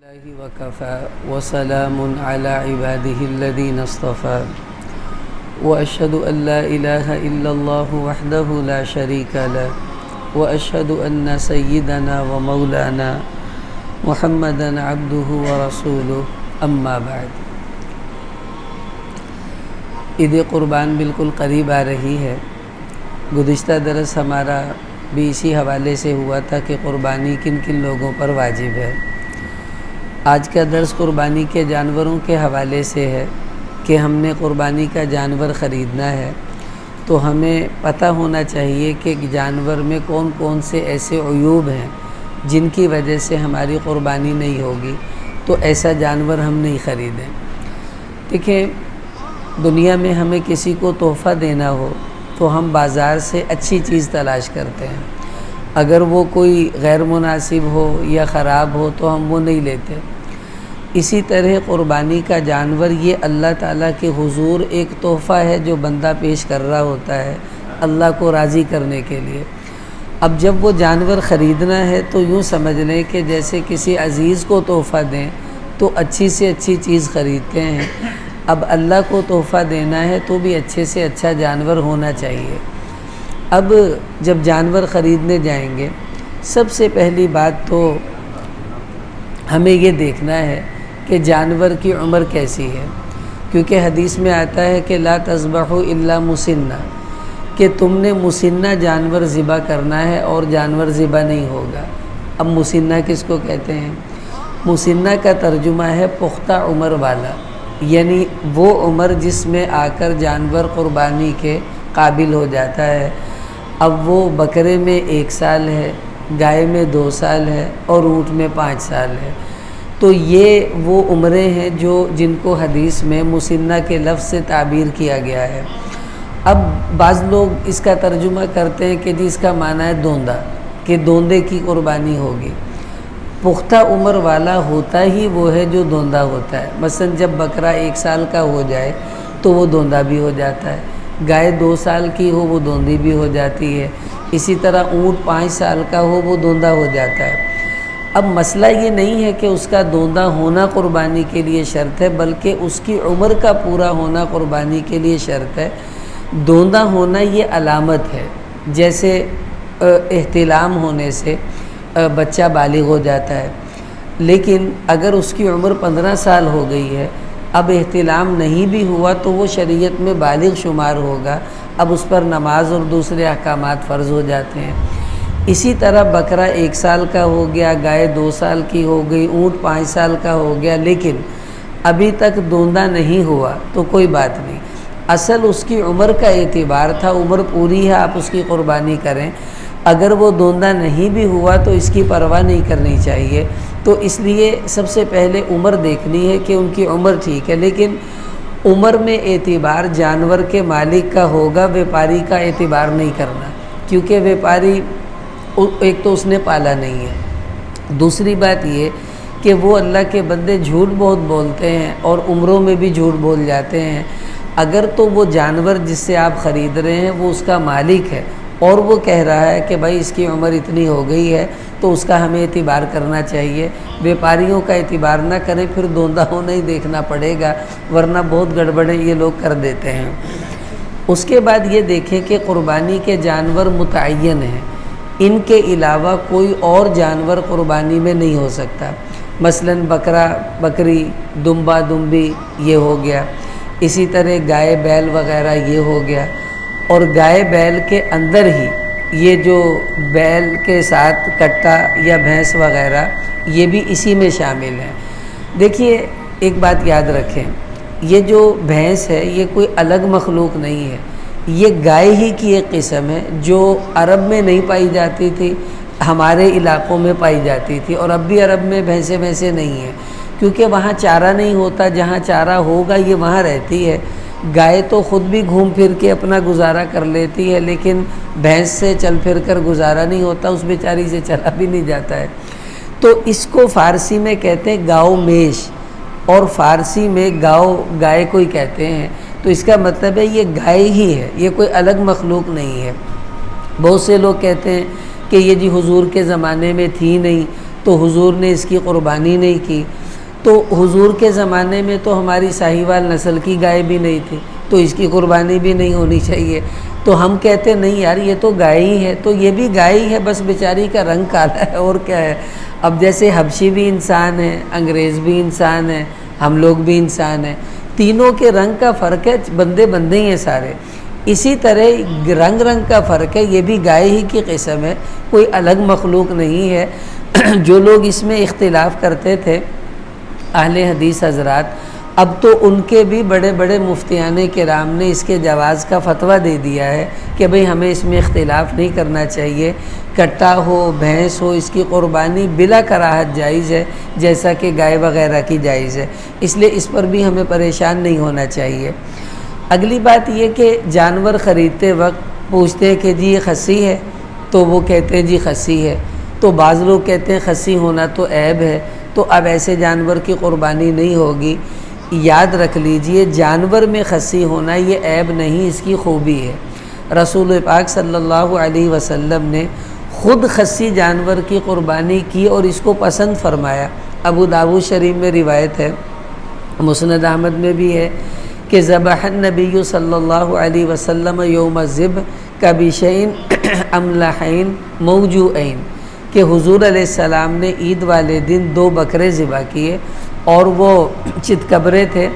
الله وكفى وسلام على عباده الذين اصطفى وأشهد أن لا إله إلا الله وحده لا شريك له وأشهد أن سيدنا ومولانا محمدا عبده ورسوله أما بعد۔ عید قربان بالکل قریب آ رہی ہے۔ گزشتہ درس ہمارا بھی اسی حوالے سے ہوا تھا کہ قربانی کن کن لوگوں پر واجب ہے۔ آج کا درس قربانی کے جانوروں کے حوالے سے ہے کہ ہم نے قربانی کا جانور خریدنا ہے تو ہمیں پتہ ہونا چاہیے کہ جانور میں کون کون سے ایسے عیوب ہیں جن کی وجہ سے ہماری قربانی نہیں ہوگی، تو ایسا جانور ہم نہیں خریدیں۔ دیکھیں، دنیا میں ہمیں کسی کو تحفہ دینا ہو تو ہم بازار سے اچھی چیز تلاش کرتے ہیں، اگر وہ کوئی غیر مناسب ہو یا خراب ہو تو ہم وہ نہیں لیتے۔ اسی طرح قربانی کا جانور یہ اللہ تعالیٰ کے حضور ایک تحفہ ہے جو بندہ پیش کر رہا ہوتا ہے اللہ کو راضی کرنے کے لیے۔ اب جب وہ جانور خریدنا ہے تو یوں سمجھ لیں کہ جیسے کسی عزیز کو تحفہ دیں تو اچھی سے اچھی چیز خریدتے ہیں، اب اللہ کو تحفہ دینا ہے تو بھی اچھے سے اچھا جانور ہونا چاہیے۔ اب جب جانور خریدنے جائیں گے، سب سے پہلی بات تو ہمیں یہ دیکھنا ہے کہ جانور کی عمر کیسی ہے، کیونکہ حدیث میں آتا ہے کہ لا تذبحوا الا مسنہ، کہ تم نے مسنہ جانور ذبح کرنا ہے اور جانور ذبح نہیں ہوگا۔ اب مسنہ کس کو کہتے ہیں؟ مسنہ کا ترجمہ ہے پختہ عمر والا، یعنی وہ عمر جس میں آ کر جانور قربانی کے قابل ہو جاتا ہے۔ اب وہ بکرے میں 1 سال ہے، گائے میں 2 سال ہے اور اونٹ میں 5 سال ہے۔ تو یہ وہ عمریں ہیں جن کو حدیث میں مسنہ کے لفظ سے تعبیر کیا گیا ہے۔ اب بعض لوگ اس کا ترجمہ کرتے ہیں کہ اس کا معنی ہے دوندہ، کہ دوندے کی قربانی ہوگی۔ پختہ عمر والا ہوتا ہی وہ ہے جو دوندہ ہوتا ہے۔ مثلا جب بکرا 1 سال کا ہو جائے تو وہ دوندہ بھی ہو جاتا ہے، گائے 2 سال کی ہو وہ دوندی بھی ہو جاتی ہے، اسی طرح اونٹ 5 سال کا ہو وہ دوندہ ہو جاتا ہے۔ اب مسئلہ یہ نہیں ہے کہ اس کا دوندہ ہونا قربانی کے لیے شرط ہے، بلکہ اس کی عمر کا پورا ہونا قربانی کے لیے شرط ہے۔ دوندہ ہونا یہ علامت ہے، جیسے احتلام ہونے سے بچہ بالغ ہو جاتا ہے، لیکن اگر اس کی عمر 15 سال ہو گئی ہے، اب احتلام نہیں بھی ہوا تو وہ شریعت میں بالغ شمار ہوگا، اب اس پر نماز اور دوسرے احکامات فرض ہو جاتے ہیں۔ اسی طرح بکرا 1 سال کا ہو گیا، گائے 2 سال کی ہو گئی، اونٹ 5 سال کا ہو گیا، لیکن ابھی تک دوندہ نہیں ہوا تو کوئی بات نہیں، اصل اس کی عمر کا اعتبار تھا، عمر پوری ہے آپ اس کی قربانی کریں۔ اگر وہ دوندہ نہیں بھی ہوا تو اس کی پرواہ نہیں کرنی چاہیے، تو اس لیے سب سے پہلے عمر دیکھنی ہے کہ ان کی عمر ٹھیک ہے، لیکن عمر میں اعتبار جانور کے مالک کا ہوگا، بیپاری کا اعتبار نہیں کرنا، کیونکہ بیپاری ایک تو اس نے پالا نہیں ہے، دوسری بات یہ کہ وہ اللہ کے بندے جھوٹ بہت بولتے ہیں اور عمروں میں بھی جھوٹ بول جاتے ہیں۔ اگر تو وہ جانور جس سے آپ خرید رہے ہیں وہ اس کا مالک ہے اور وہ کہہ رہا ہے کہ بھائی اس کی عمر اتنی ہو گئی ہے تو اس کا ہمیں اعتبار کرنا چاہیے، بیپاریوں کا اعتبار نہ کریں، پھر دوندہ ہونا ہی دیکھنا پڑے گا، ورنہ بہت گڑبڑیں یہ لوگ کر دیتے ہیں۔ اس کے بعد یہ دیکھیں کہ قربانی کے جانور متعین ہیں، ان کے علاوہ کوئی اور جانور قربانی میں نہیں ہو سکتا۔ مثلا بکرا بکری، دمبا دمبی یہ ہو گیا، اسی طرح گائے بیل وغیرہ یہ ہو گیا، اور گائے بیل کے اندر ہی یہ جو بیل کے ساتھ کٹا یا بھینس وغیرہ یہ بھی اسی میں شامل ہیں۔ دیکھیے ایک بات یاد رکھیں، یہ جو بھینس ہے یہ کوئی الگ مخلوق نہیں ہے، یہ گائے ہی کی ایک قسم ہے جو عرب میں نہیں پائی جاتی تھی، ہمارے علاقوں میں پائی جاتی تھی، اور اب بھی عرب میں بھینسیں نہیں ہیں، کیونکہ وہاں چارہ نہیں ہوتا، جہاں چارہ ہوگا یہ وہاں رہتی ہے۔ گائے تو خود بھی گھوم پھر کے اپنا گزارا کر لیتی ہے، لیکن بھینس سے چل پھر کر گزارا نہیں ہوتا، اس بیچاری سے چلا بھی نہیں جاتا ہے۔ تو اس کو فارسی میں کہتے ہیں گاؤ میش، اور فارسی میں گائے کو ہی کہتے ہیں، تو اس کا مطلب ہے یہ گائے ہی ہے، یہ کوئی الگ مخلوق نہیں ہے۔ بہت سے لوگ کہتے ہیں کہ یہ جی حضور کے زمانے میں تھی نہیں تو حضور نے اس کی قربانی نہیں کی۔ تو حضور کے زمانے میں تو ہماری ساہیوال نسل کی گائے بھی نہیں تھی، تو اس کی قربانی بھی نہیں ہونی چاہیے۔ تو ہم کہتے نہیں یار یہ تو گائے ہی ہے، تو یہ بھی گائے ہی ہے، بس بیچاری کا رنگ کالا ہے اور کیا ہے۔ اب جیسے حبشی بھی انسان ہے، انگریز بھی انسان ہے، ہم لوگ بھی انسان ہیں، تینوں کے رنگ کا فرق ہے، بندے بندے ہی ہیں سارے۔ اسی طرح رنگ کا فرق ہے، یہ بھی گائے ہی کی قسم ہے، کوئی الگ مخلوق نہیں ہے۔ جو لوگ اس میں اختلاف کرتے تھے اہل حدیث حضرات، اب تو ان کے بھی بڑے بڑے مفتیان کرام نے اس کے جواز کا فتویٰ دے دیا ہے کہ بھئی ہمیں اس میں اختلاف نہیں کرنا چاہیے، کٹا ہو بھینس ہو اس کی قربانی بلا کراہت جائز ہے، جیسا کہ گائے وغیرہ کی جائز ہے، اس لیے اس پر بھی ہمیں پریشان نہیں ہونا چاہیے۔ اگلی بات یہ کہ جانور خریدتے وقت پوچھتے ہیں کہ جی یہ خصی ہے، تو وہ کہتے ہیں جی خصی ہے، تو بعض لوگ کہتے ہیں خصی ہونا تو عیب ہے، تو اب ایسے جانور کی قربانی نہیں ہوگی۔ یاد رکھ لیجئے جانور میں خصی ہونا یہ عیب نہیں، اس کی خوبی ہے۔ رسول پاک صلی اللہ علیہ وسلم نے خود خصی جانور کی قربانی کی اور اس کو پسند فرمایا۔ ابو داؤد شریف میں روایت ہے، مسند احمد میں بھی ہے کہ ذبح النبی صلی اللہ علیہ وسلم یوم الذبح کبشین املحین موجوعین، کہ حضور علیہ السلام نے عید والے دن 2 بکرے ذبح کیے اور وہ چتکبرے تھے،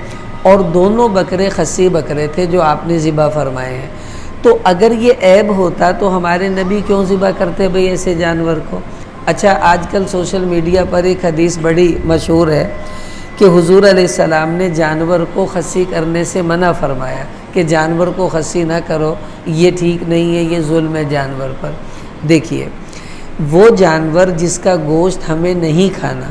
اور دونوں بکرے خصی بکرے تھے جو آپ نے ذبح فرمائے ہیں۔ تو اگر یہ عیب ہوتا تو ہمارے نبی کیوں ذبح کرتے بھئی ایسے جانور کو؟ اچھا آج کل سوشل میڈیا پر ایک حدیث بڑی مشہور ہے کہ حضور علیہ السلام نے جانور کو خصی کرنے سے منع فرمایا کہ جانور کو خصی نہ کرو، یہ ٹھیک نہیں ہے، یہ ظلم ہے جانور پر۔ دیکھیے وہ جانور جس کا گوشت ہمیں نہیں کھانا،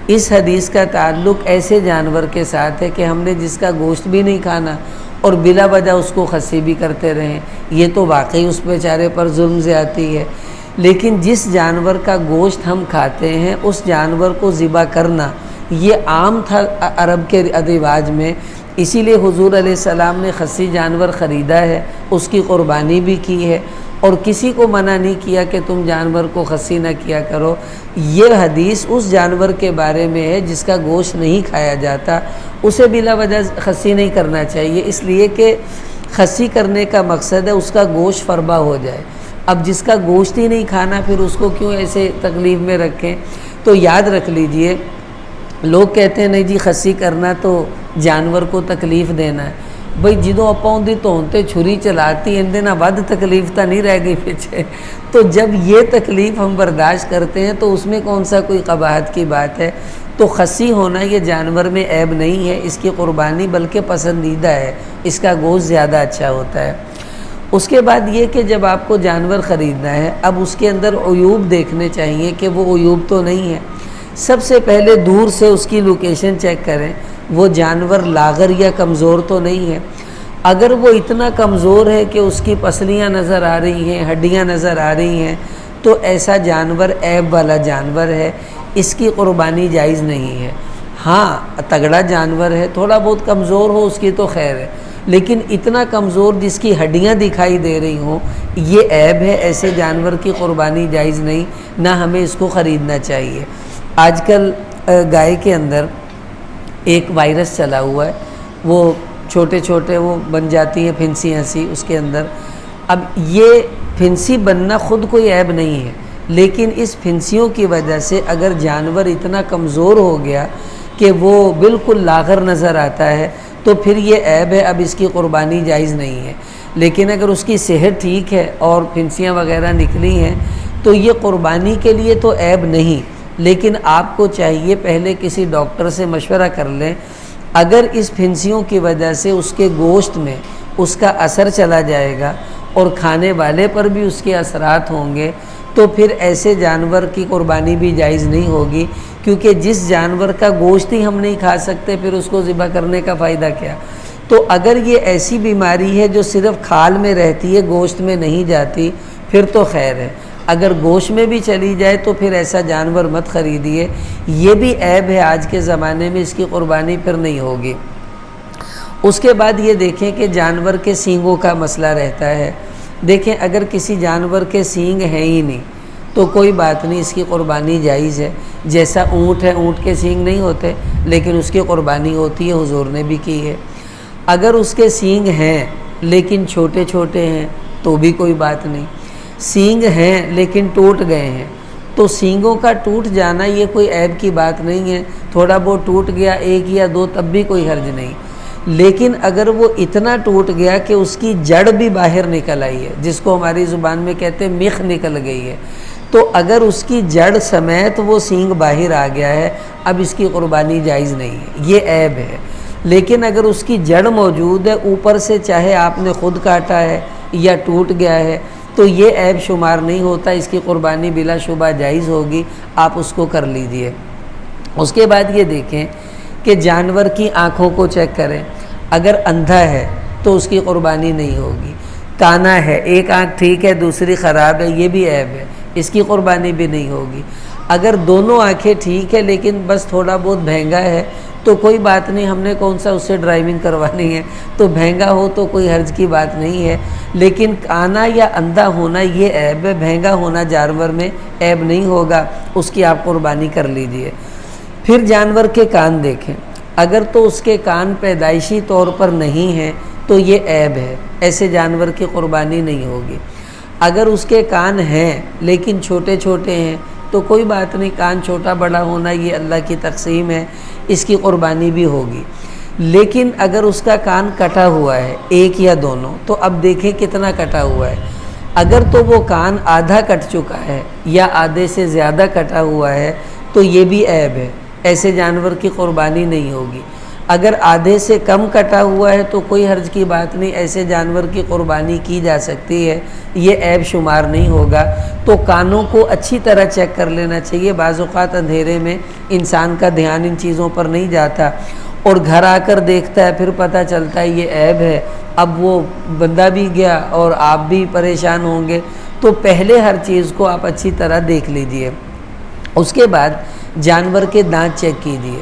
اس حدیث کا تعلق ایسے جانور کے ساتھ ہے کہ ہم نے جس کا گوشت بھی نہیں کھانا اور بلا وجہ اس کو خصی بھی کرتے رہیں، یہ تو واقعی اس بیچارے پر ظلم زیادتی ہے۔ لیکن جس جانور کا گوشت ہم کھاتے ہیں اس جانور کو ذبح کرنا یہ عام تھا عرب کے رواج میں، اسی لیے حضور علیہ السلام نے خصی جانور خریدا ہے، اس کی قربانی بھی کی ہے، اور کسی کو منع نہیں کیا کہ تم جانور کو خصی نہ کیا کرو۔ یہ حدیث اس جانور کے بارے میں ہے جس کا گوشت نہیں کھایا جاتا، اسے بلا وجہ خصی نہیں کرنا چاہیے، اس لیے کہ خصی کرنے کا مقصد ہے اس کا گوشت فربہ ہو جائے۔ اب جس کا گوشت ہی نہیں کھانا پھر اس کو کیوں ایسے تکلیف میں رکھیں؟ تو یاد رکھ لیجئے، لوگ کہتے ہیں نہیں جی خصی کرنا تو جانور کو تکلیف دینا ہے۔ بھئی جدوں اپاں دی تون تے چھری چلاتی اندے نہ ود تکلیف تا نہیں رہ گئی پیچھے، تو جب یہ تکلیف ہم برداشت کرتے ہیں تو اس میں کون سا کوئی قباحت کی بات ہے؟ تو خصی ہونا یہ جانور میں عیب نہیں ہے، اس کی قربانی بلکہ پسندیدہ ہے، اس کا گوشت زیادہ اچھا ہوتا ہے۔ اس کے بعد یہ کہ جب آپ کو جانور خریدنا ہے، اب اس کے اندر عیوب دیکھنے چاہیے کہ وہ عیوب تو نہیں ہے۔ سب سے پہلے دور سے اس کی لوکیشن چیک کریں، وہ جانور لاغر یا کمزور تو نہیں ہے۔ اگر وہ اتنا کمزور ہے کہ اس کی پسلیاں نظر آ رہی ہیں، ہڈیاں نظر آ رہی ہیں، تو ایسا جانور عیب والا جانور ہے، اس کی قربانی جائز نہیں ہے۔ ہاں تگڑا جانور ہے، تھوڑا بہت کمزور ہو اس کی تو خیر ہے، لیکن اتنا کمزور جس کی ہڈیاں دکھائی دے رہی ہوں یہ عیب ہے، ایسے جانور کی قربانی جائز نہیں، نہ ہمیں اس کو خریدنا چاہیے۔ آج کل گائے کے اندر ایک وائرس چلا ہوا ہے، وہ چھوٹے چھوٹے وہ بن جاتی ہیں پھنسیاں سی اس کے اندر۔ اب یہ پھنسی بننا خود کوئی عیب نہیں ہے، لیکن اس پھنسیوں کی وجہ سے اگر جانور اتنا کمزور ہو گیا کہ وہ بالکل لاغر نظر آتا ہے تو پھر یہ عیب ہے، اب اس کی قربانی جائز نہیں ہے۔ لیکن اگر اس کی صحت ٹھیک ہے اور پھنسیاں وغیرہ نکلی ہیں تو یہ قربانی کے لیے تو عیب نہیں، لیکن آپ کو چاہیے پہلے کسی ڈاکٹر سے مشورہ کر لیں۔ اگر اس پھنسیوں کی وجہ سے اس کے گوشت میں اس کا اثر چلا جائے گا اور کھانے والے پر بھی اس کے اثرات ہوں گے تو پھر ایسے جانور کی قربانی بھی جائز نہیں ہوگی، کیونکہ جس جانور کا گوشت ہی ہم نہیں کھا سکتے پھر اس کو ذبح کرنے کا فائدہ کیا؟ تو اگر یہ ایسی بیماری ہے جو صرف کھال میں رہتی ہے، گوشت میں نہیں جاتی، پھر تو خیر ہے۔ اگر گوشت میں بھی چلی جائے تو پھر ایسا جانور مت خریدیے، یہ بھی عیب ہے آج کے زمانے میں، اس کی قربانی پھر نہیں ہوگی۔ اس کے بعد یہ دیکھیں کہ جانور کے سینگوں کا مسئلہ رہتا ہے۔ دیکھیں اگر کسی جانور کے سینگ ہیں ہی نہیں تو کوئی بات نہیں، اس کی قربانی جائز ہے۔ جیسا اونٹ ہے، اونٹ کے سینگ نہیں ہوتے لیکن اس کی قربانی ہوتی ہے، حضور نے بھی کی ہے۔ اگر اس کے سینگ ہیں لیکن چھوٹے چھوٹے ہیں تو بھی کوئی بات نہیں، سینگ ہیں لیکن ٹوٹ گئے ہیں تو سینگوں کا ٹوٹ جانا یہ کوئی عیب کی بات نہیں ہے، تھوڑا بہت ٹوٹ گیا ایک یا دو تب بھی کوئی حرج نہیں۔ لیکن اگر وہ اتنا ٹوٹ گیا کہ اس کی جڑ بھی باہر نکل آئی ہے، جس کو ہماری زبان میں کہتے ہیں میخ نکل گئی ہے، تو اگر اس کی جڑ سمیت وہ سینگ باہر آ گیا ہے، اب اس کی قربانی جائز نہیں ہے، یہ عیب ہے۔ لیکن اگر اس کی جڑ موجود ہے، اوپر سے چاہے آپ نے خود کاٹا ہے یا ٹوٹ گیا ہے تو یہ عیب شمار نہیں ہوتا، اس کی قربانی بلا شبہ جائز ہوگی، آپ اس کو کر لیجئے۔ اس کے بعد یہ دیکھیں کہ جانور کی آنکھوں کو چیک کریں، اگر اندھا ہے تو اس کی قربانی نہیں ہوگی، کانا ہے، ایک آنکھ ٹھیک ہے دوسری خراب ہے، یہ بھی عیب ہے، اس کی قربانی بھی نہیں ہوگی۔ اگر دونوں آنکھیں ٹھیک ہے لیکن بس تھوڑا بہت بھینگا ہے تو کوئی بات نہیں، ہم نے کون سا اس سے ڈرائیونگ کروانی ہے، تو بھینگا ہو تو کوئی حرج کی بات نہیں ہے۔ لیکن کانا یا اندھا ہونا یہ عیب ہے، بھینگا ہونا جانور میں عیب نہیں ہوگا، اس کی آپ قربانی کر لیجئے۔ پھر جانور کے کان دیکھیں، اگر تو اس کے کان پیدائشی طور پر نہیں ہیں تو یہ عیب ہے، ایسے جانور کی قربانی نہیں ہوگی۔ اگر اس کے کان ہیں لیکن چھوٹے چھوٹے ہیں تو کوئی بات نہیں، کان چھوٹا بڑا ہونا یہ اللہ کی تقسیم ہے، اس کی قربانی بھی ہوگی۔ لیکن اگر اس کا کان کٹا ہوا ہے ایک یا دونوں، تو اب دیکھیں کتنا کٹا ہوا ہے۔ اگر تو وہ کان آدھا کٹ چکا ہے یا آدھے سے زیادہ کٹا ہوا ہے تو یہ بھی عیب ہے، ایسے جانور کی قربانی نہیں ہوگی۔ اگر آدھے سے کم کٹا ہوا ہے تو کوئی حرج کی بات نہیں، ایسے جانور کی قربانی کی جا سکتی ہے، یہ عیب شمار نہیں ہوگا۔ تو کانوں کو اچھی طرح چیک کر لینا چاہیے، بعض اوقات اندھیرے میں انسان کا دھیان ان چیزوں پر نہیں جاتا اور گھر آ کر دیکھتا ہے، پھر پتہ چلتا ہے یہ عیب ہے، اب وہ بندہ بھی گیا اور آپ بھی پریشان ہوں گے۔ تو پہلے ہر چیز کو آپ اچھی طرح دیکھ لیجئے۔ اس کے بعد جانور کے دانت چیک کیجئے،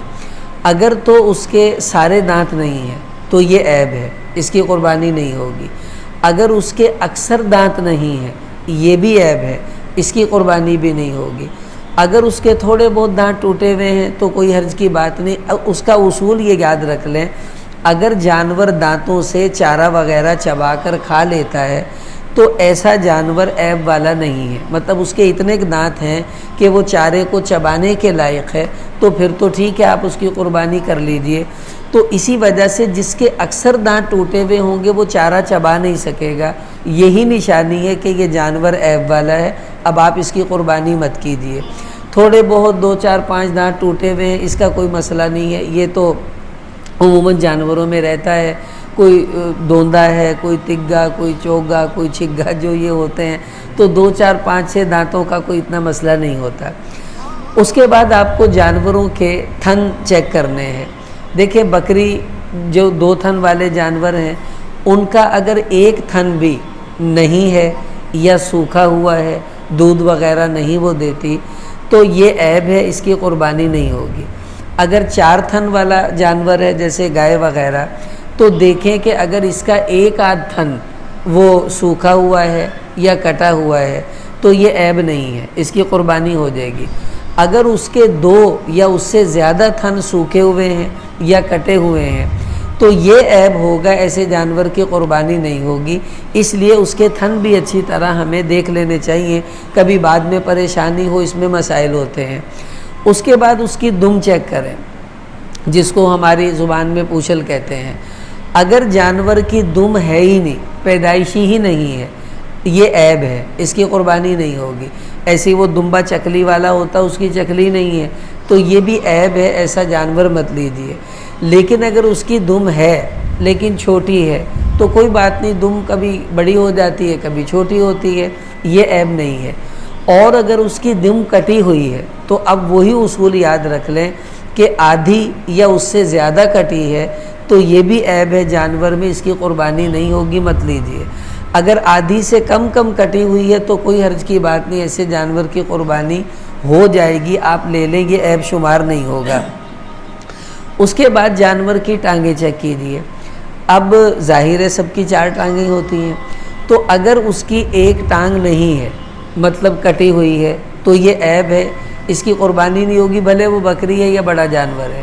اگر تو اس کے سارے دانت نہیں ہیں تو یہ عیب ہے، اس کی قربانی نہیں ہوگی۔ اگر اس کے اکثر دانت نہیں ہیں یہ بھی عیب ہے، اس کی قربانی بھی نہیں ہوگی۔ اگر اس کے تھوڑے بہت دانت ٹوٹے ہوئے ہیں تو کوئی حرج کی بات نہیں۔ اس کا اصول یہ یاد رکھ لیں، اگر جانور دانتوں سے چارہ وغیرہ چبا کر کھا لیتا ہے تو ایسا جانور عیب والا نہیں ہے، مطلب اس کے اتنے دانت ہیں کہ وہ چارے کو چبانے کے لائق ہے تو پھر تو ٹھیک ہے، آپ اس کی قربانی کر لیجئے۔ تو اسی وجہ سے جس کے اکثر دانت ٹوٹے ہوئے ہوں گے وہ چارہ چبا نہیں سکے گا، یہی نشانی ہے کہ یہ جانور عیب والا ہے، اب آپ اس کی قربانی مت کیجیے۔ تھوڑے بہت 2 4 5 دانت ٹوٹے ہوئے ہیں، اس کا کوئی مسئلہ نہیں ہے، یہ تو عموماً جانوروں میں رہتا ہے، کوئی دوندا ہے، کوئی تگا، کوئی چوگا، کوئی چھگا، جو یہ ہوتے ہیں تو 2 4 5 6 دانتوں کا کوئی اتنا مسئلہ نہیں ہوتا۔ اس کے بعد آپ کو جانوروں کے تھن چیک کرنے ہیں۔ دیکھیں بکری جو 2 تھن والے جانور ہیں ان کا اگر ایک تھن بھی نہیں ہے یا سوکھا ہوا ہے، دودھ وغیرہ نہیں وہ دیتی تو یہ عیب ہے، اس کی قربانی نہیں ہوگی۔ اگر 4 تھن والا جانور ہے جیسے گائے وغیرہ تو دیکھیں کہ اگر اس کا ایک آدھ تھن وہ سوکھا ہوا ہے یا کٹا ہوا ہے تو یہ عیب نہیں ہے، اس کی قربانی ہو جائے گی۔ اگر اس کے 2 یا اس سے زیادہ تھن سوکھے ہوئے ہیں یا کٹے ہوئے ہیں تو یہ عیب ہوگا، ایسے جانور کی قربانی نہیں ہوگی۔ اس لیے اس کے تھن بھی اچھی طرح ہمیں دیکھ لینے چاہیے، کبھی بعد میں پریشانی ہو، اس میں مسائل ہوتے ہیں۔ اس کے بعد اس کی دم چیک کریں، جس کو ہماری زبان میں پوچھل کہتے ہیں۔ اگر جانور کی دم ہے ہی نہیں، پیدائشی ہی نہیں ہے، یہ عیب ہے، اس کی قربانی نہیں ہوگی۔ ایسی وہ دمبا چکلی والا ہوتا، اس کی چکلی نہیں ہے تو یہ بھی عیب ہے، ایسا جانور مت لیجیے۔ لیکن اگر اس کی دم ہے لیکن چھوٹی ہے تو کوئی بات نہیں، دم کبھی بڑی ہو جاتی ہے کبھی چھوٹی ہوتی ہے، یہ عیب نہیں ہے۔ اور اگر اس کی دم کٹی ہوئی ہے تو اب وہی اصول یاد رکھ لیں کہ آدھی یا اس سے زیادہ کٹی ہے تو یہ بھی عیب ہے جانور میں، اس کی قربانی نہیں ہوگی، مت لیجیے۔ اگر آدھی سے کم کٹی ہوئی ہے تو کوئی حرج کی بات نہیں، ایسے جانور کی قربانی ہو جائے گی، آپ لے لیں گے، عیب شمار نہیں ہوگا۔ اس کے بعد جانور کی ٹانگیں چیک کیجیے۔ اب ظاہر ہے سب کی 4 ٹانگیں ہوتی ہیں، تو اگر اس کی ایک ٹانگ نہیں ہے مطلب کٹی ہوئی ہے تو یہ عیب ہے، اس کی قربانی نہیں ہوگی، بھلے وہ بکری ہے یا بڑا جانور ہے۔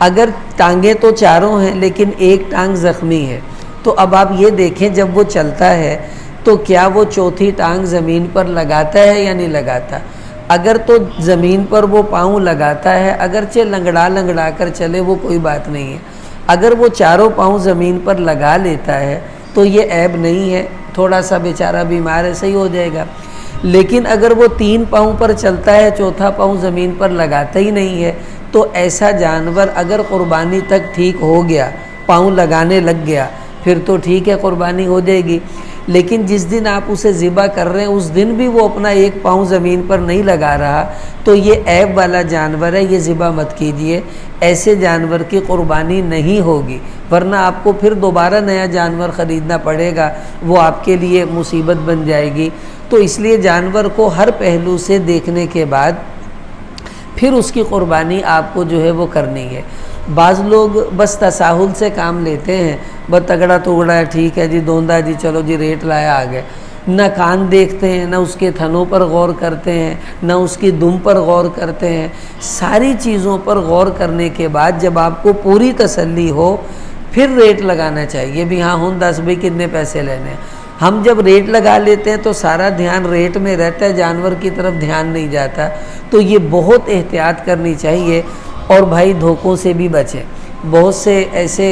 اگر ٹانگیں تو چاروں ہیں لیکن ایک ٹانگ زخمی ہے تو اب آپ یہ دیکھیں جب وہ چلتا ہے تو کیا وہ چوتھی ٹانگ زمین پر لگاتا ہے یا نہیں لگاتا؟ اگر تو زمین پر وہ پاؤں لگاتا ہے، اگرچہ لنگڑا کر چلے وہ کوئی بات نہیں ہے، اگر وہ چاروں پاؤں زمین پر لگا لیتا ہے تو یہ عیب نہیں ہے، تھوڑا سا بیچارہ بیمار ہے صحیح ہو جائے گا۔ لیکن اگر وہ 3 پاؤں پر چلتا ہے، چوتھا پاؤں زمین پر لگاتا ہی نہیں ہے، تو ایسا جانور اگر قربانی تک ٹھیک ہو گیا، پاؤں لگانے لگ گیا، پھر تو ٹھیک ہے قربانی ہو جائے گی۔ لیکن جس دن آپ اسے ذبح کر رہے ہیں اس دن بھی وہ اپنا ایک پاؤں زمین پر نہیں لگا رہا تو یہ عیب والا جانور ہے، یہ ذبح مت کیجئے، ایسے جانور کی قربانی نہیں ہوگی، ورنہ آپ کو پھر دوبارہ نیا جانور خریدنا پڑے گا، وہ آپ کے لیے مصیبت بن جائے گی۔ تو اس لیے جانور کو ہر پہلو سے دیکھنے کے بعد پھر اس کی قربانی آپ کو جو ہے وہ کرنی ہے۔ بعض لوگ بس تساہل سے کام لیتے ہیں، بس تگڑا توگڑا ہے، ٹھیک ہے جی دوندا جی چلو جی ریٹ لایا آ گئے، نہ کان دیکھتے ہیں، نہ اس کے تھنوں پر غور کرتے ہیں، نہ اس کی دم پر غور کرتے ہیں۔ ساری چیزوں پر غور کرنے کے بعد جب آپ کو پوری تسلی ہو پھر ریٹ لگانا چاہیے بھی ہاں ہوں 10 بھائی کتنے پیسے لینے ہیں۔ ہم جب ریٹ لگا لیتے ہیں تو سارا دھیان ریٹ میں رہتا ہے، جانور کی طرف دھیان نہیں جاتا، تو یہ بہت احتیاط کرنی چاہیے۔ اور بھائی دھوکوں سے بھی بچیں۔ بہت سے ایسے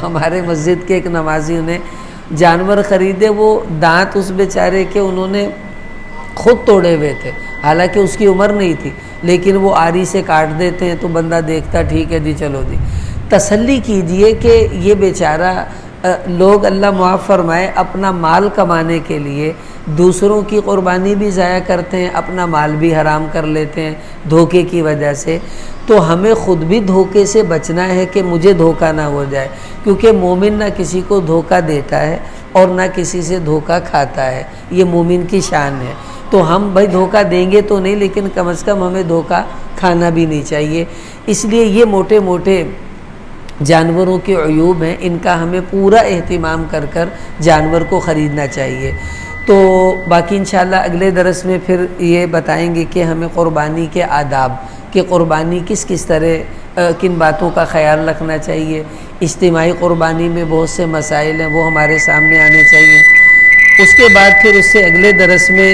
ہمارے مسجد کے ایک نمازی نے جانور خریدے، وہ دانت اس بیچارے کے انہوں نے خود توڑے ہوئے تھے، حالانکہ اس کی عمر نہیں تھی، لیکن وہ آری سے کاٹ دیتے ہیں تو بندہ دیکھتا ٹھیک ہے جی چلو جی۔ تسلی کیجئے کہ یہ بیچارہ لوگ اللہ معاف فرمائے اپنا مال کمانے کے لیے دوسروں کی قربانی بھی ضائع کرتے ہیں، اپنا مال بھی حرام کر لیتے ہیں دھوکے کی وجہ سے۔ تو ہمیں خود بھی دھوکے سے بچنا ہے کہ مجھے دھوکہ نہ ہو جائے، کیونکہ مومن نہ کسی کو دھوکہ دیتا ہے اور نہ کسی سے دھوکہ کھاتا ہے، یہ مومن کی شان ہے۔ تو ہم بھائی دھوکہ دیں گے تو نہیں، لیکن کم از کم ہمیں دھوکہ کھانا بھی نہیں چاہیے۔ اس لیے یہ موٹے موٹے جانوروں کے عیوب ہیں، ان کا ہمیں پورا اہتمام کر کر جانور کو خریدنا چاہیے۔ تو باقی انشاءاللہ اگلے درس میں پھر یہ بتائیں گے کہ ہمیں قربانی کے آداب، کہ قربانی کس کس طرح کن باتوں کا خیال رکھنا چاہیے۔ اجتماعی قربانی میں بہت سے مسائل ہیں، وہ ہمارے سامنے آنے چاہیے۔ اس کے بعد پھر اس سے اگلے درس میں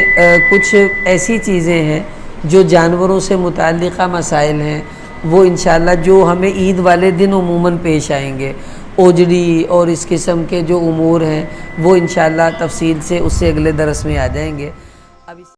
کچھ ایسی چیزیں ہیں جو جانوروں سے متعلقہ مسائل ہیں، وہ انشاءاللہ جو ہمیں عید والے دن عموماً پیش آئیں گے، اوجڑی اور اس قسم کے جو امور ہیں وہ انشاءاللہ تفصیل سے اس سے اگلے درس میں آ جائیں گے۔